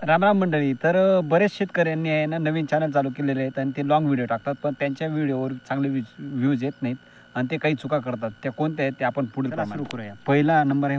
राम राम मंडळी. तर बरेच शेतकऱ्यांनी आहे ना नवीन चॅनल चालू केलेले आहेत आणि ते लॉंग व्हिडिओ टाकतात, पण त्यांच्या व्हिडिओवर चांगले व्ह्यूज येत नाहीत आणि ते काही चुका करतात. त्या कोणत्या आहेत ते आपण पुढे सुरू करूया. पहिला नंबर आहे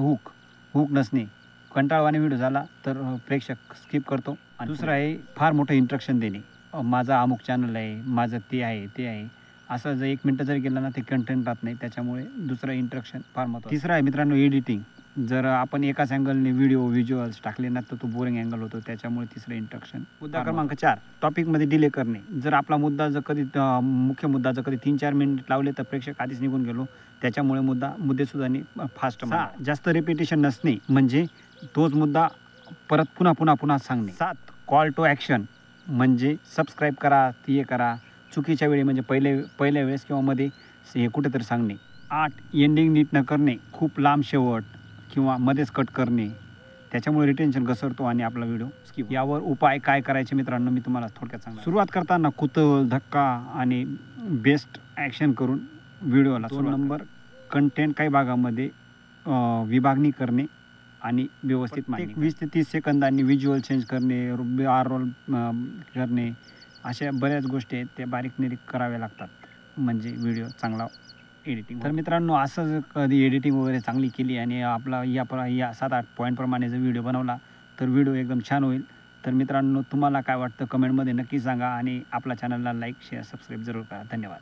हुक नसणे. कंटाळवाणे व्हिडिओ झाला तर प्रेक्षक स्किप करतो. आणि दुसरं आहे फार मोठं इंस्ट्रक्शन देणे. माझा अमुक चॅनल आहे, माझं ते आहे ते आहे, असं जर 1 मिनटं जरी गेलं ना ते कंटेंट राहत नाही. त्याच्यामुळे दुसरं इंस्ट्रक्शन फार महत्त्वाचं. तिसरं आहे मित्रांनो एडिटिंग. जर आपण एकाच अँगलने व्हिज्युअल्स टाकले ना तर तो बोरिंग अँगल होतो. त्याच्यामुळे तिसरं इंस्ट्रक्शन. मुद्दा क्रमांक 4, टॉपिकमध्ये डिले करणे. जर आपला मुद्दा जर कधी मुख्य मुद्दा जर कधी 3-4 मिनिट लावले तर प्रेक्षक आधीच निघून गेलो. त्याच्यामुळे मुद्देसुद्धा फास्ट. जास्त रिपिटेशन नसणे, म्हणजे तोच मुद्दा परत पुन्हा सांगणे. 7, कॉल टू ॲक्शन, म्हणजे सबस्क्राईब करा, ते करा. चुकीच्या वेळी म्हणजे पहिल्या वेळेस किंवा मध्ये हे कुठेतरी सांगणे. 8, एंडिंग नीट न करणे. खूप लांब शेवट किंवा मध्येच कट करणे. त्याच्यामुळे रिटेन्शन घसरतो आणि आपला व्हिडिओ स्किप. यावर उपाय काय करायचे मित्रांनो, मी तुम्हाला थोडक्यात सांगतो. सुरुवात करताना कुतूहल, धक्का आणि बेस्ट ॲक्शन करून व्हिडिओला 2 नंबर कंटेंट काही भागामध्ये विभागणी करणे आणि व्यवस्थित मांडणे. 20 ते 30 सेकंदांनी व्हिज्युअल चेंज करणे, रोल करणे, अशा बऱ्याच गोष्टी आहेत त्या बारीक कराव्या लागतात, म्हणजे व्हिडिओ चांगला एडिटिंग. तर मित्रांनो, असं जर कधी एडिटिंग वगैरे चांगली केली आणि आपला या 7-8 पॉईंटप्रमाणे जर व्हिडिओ बनवला तर व्हिडिओ एकदम छान होईल. तर मित्रांनो, तुम्हाला काय वाटतं कमेंटमध्ये नक्की सांगा आणि आपल्या चॅनलला लाईक, शेअर, सबस्क्राईब जरूर करा. धन्यवाद.